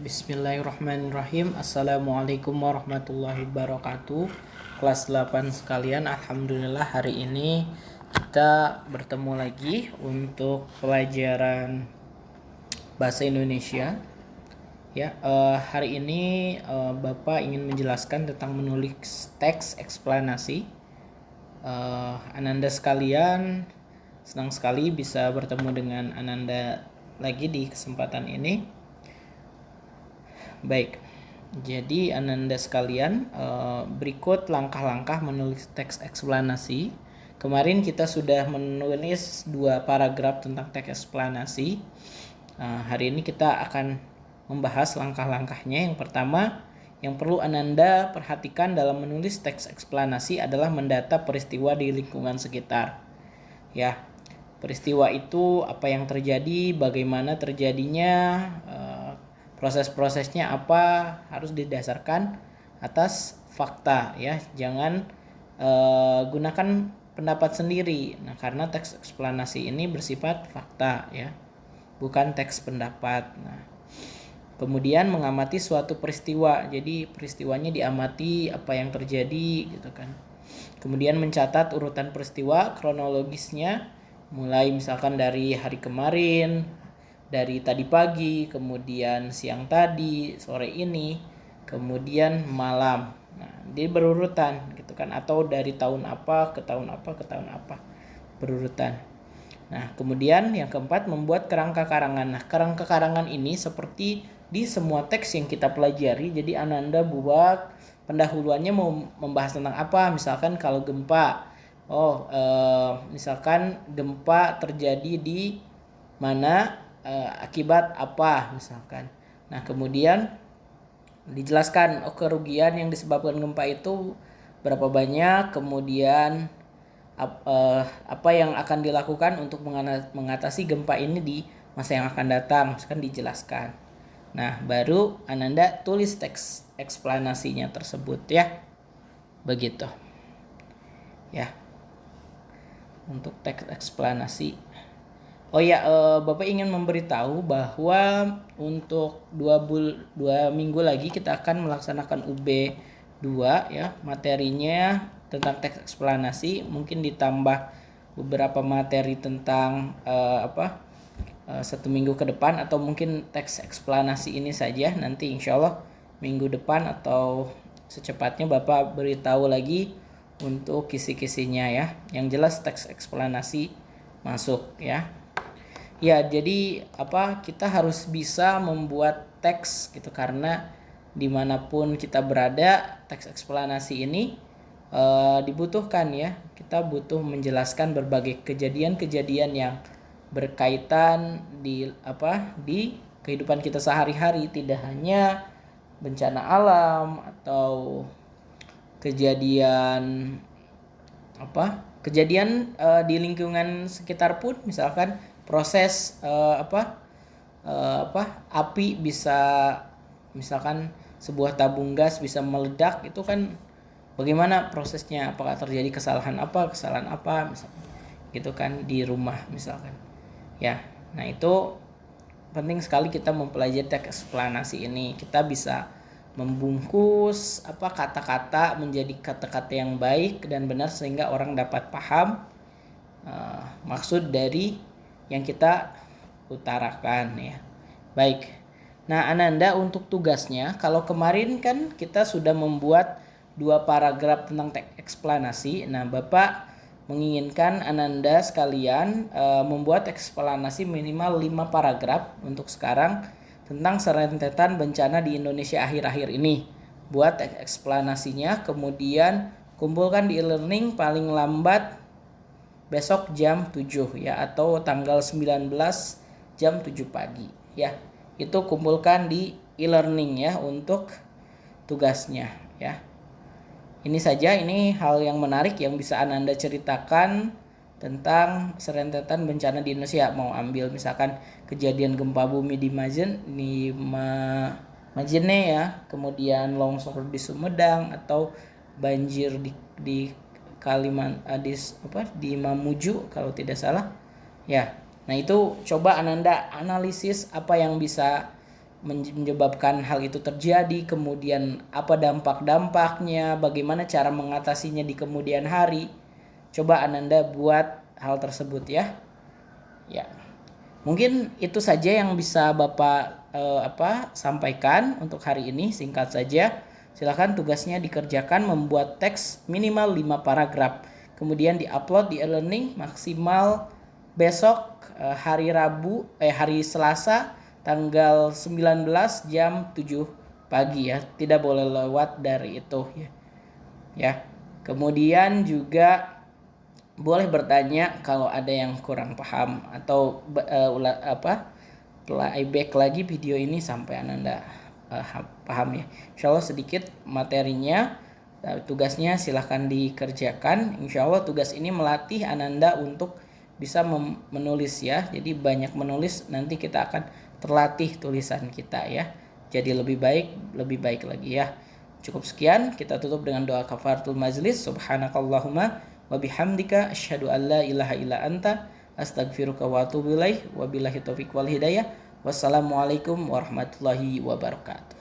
Bismillahirrahmanirrahim. Assalamualaikum warahmatullahi wabarakatuh. Kelas 8 sekalian, alhamdulillah hari ini kita bertemu lagi untuk pelajaran bahasa Indonesia. Hari ini Bapak ingin menjelaskan tentang menulis teks eksplanasi. Ananda sekalian, senang sekali bisa bertemu dengan Ananda lagi di kesempatan ini. Baik, jadi Ananda sekalian, berikut langkah-langkah menulis teks eksplanasi. Kemarin kita sudah menulis 2 paragraf tentang teks eksplanasi. Hari ini kita akan membahas langkah-langkahnya. Yang pertama, yang perlu Ananda perhatikan dalam menulis teks eksplanasi adalah mendata peristiwa di lingkungan sekitar. Ya, peristiwa itu apa yang terjadi, bagaimana terjadinya, proses-prosesnya apa, harus didasarkan atas fakta ya. Jangan gunakan pendapat sendiri. Nah, karena teks eksplanasi ini bersifat fakta ya, bukan teks pendapat. Nah, kemudian mengamati suatu peristiwa. Jadi peristiwanya diamati apa yang terjadi gitu kan. Kemudian mencatat urutan peristiwa kronologisnya, mulai misalkan dari hari kemarin, dari tadi pagi, kemudian siang tadi, sore ini, kemudian malam. Nah, dia berurutan gitu kan, atau dari tahun apa ke tahun apa ke tahun apa, berurutan. Nah, kemudian yang keempat, membuat kerangka karangan. Nah, kerangka karangan ini seperti di semua teks yang kita pelajari. Jadi Ananda buat pendahuluannya mau membahas tentang apa. Misalkan kalau gempa, misalkan gempa terjadi di mana, akibat apa misalkan. Nah, kemudian dijelaskan kerugian yang disebabkan gempa itu berapa banyak, kemudian apa yang akan dilakukan untuk mengatasi gempa ini di masa yang akan datang, misalkan dijelaskan. Nah, baru Ananda tulis teks eksplanasinya tersebut ya. Begitu. Ya. Untuk teks eksplanasi. Bapak ingin memberitahu bahwa untuk 2 minggu lagi kita akan melaksanakan UB2 ya. Materinya tentang teks eksplanasi, mungkin ditambah beberapa materi tentang 1 minggu ke depan, atau mungkin teks eksplanasi ini saja. Nanti insya Allah minggu depan atau secepatnya Bapak beritahu lagi untuk kisi-kisinya ya. Yang jelas teks eksplanasi masuk ya. Ya, jadi kita harus bisa membuat teks gitu, karena dimanapun kita berada, teks eksplanasi ini dibutuhkan ya. Kita butuh menjelaskan berbagai kejadian-kejadian yang berkaitan di kehidupan kita sehari-hari, tidak hanya bencana alam atau kejadian di lingkungan sekitar pun, misalkan proses api bisa, misalkan sebuah tabung gas bisa meledak, itu kan bagaimana prosesnya, apakah terjadi kesalahan apa misalkan gitu kan di rumah misalkan ya. Nah, itu penting sekali kita mempelajari teks eksplanasi ini. Kita bisa membungkus kata-kata menjadi kata-kata yang baik dan benar, sehingga orang dapat paham maksud dari yang kita utarakan ya. Baik. Nah, Ananda untuk tugasnya, kalau kemarin kan kita sudah membuat 2 paragraf tentang teks eksplanasi. Nah, Bapak menginginkan Ananda sekalian membuat eksplanasi minimal 5 paragraf untuk sekarang tentang serentetan bencana di Indonesia akhir-akhir ini. Buat eksplanasinya, kemudian kumpulkan di e-learning paling lambat besok jam 7 ya, atau tanggal 19 jam 7 pagi ya. Itu kumpulkan di e-learning ya untuk tugasnya ya. Ini saja, ini hal yang menarik yang bisa Ananda ceritakan tentang serentetan bencana di Indonesia. Mau ambil misalkan kejadian gempa bumi di Majene ya, kemudian longsor di Sumedang, atau banjir di di Mamuju kalau tidak salah ya. Nah, itu coba Ananda analisis apa yang bisa menyebabkan hal itu terjadi, kemudian apa dampak-dampaknya, bagaimana cara mengatasinya di kemudian hari. Coba Ananda buat hal tersebut ya. Ya. Mungkin itu saja yang bisa Bapak sampaikan untuk hari ini, singkat saja. Silakan tugasnya dikerjakan membuat teks minimal 5 paragraf. Kemudian diupload di e-learning maksimal besok hari Selasa tanggal 19 jam 7 pagi ya. Tidak boleh lewat dari itu ya. Ya. Kemudian juga boleh bertanya kalau ada yang kurang paham atau playback lagi video ini sampai Ananda paham ya. Insyaallah sedikit materinya, tugasnya silahkan dikerjakan. Insyaallah tugas ini melatih Ananda untuk bisa menulis ya. Jadi banyak menulis, nanti kita akan terlatih tulisan kita ya. Jadi lebih baik lagi ya. Cukup sekian, kita tutup dengan doa kafaratul majlis. Subhanakallahumma wa bihamdika asyhadu an la ilaha illa anta astaghfiruka wa atubu ilaik. Wabillahi taufiq wal hidayah. Wassalamualaikum warahmatullahi wabarakatuh.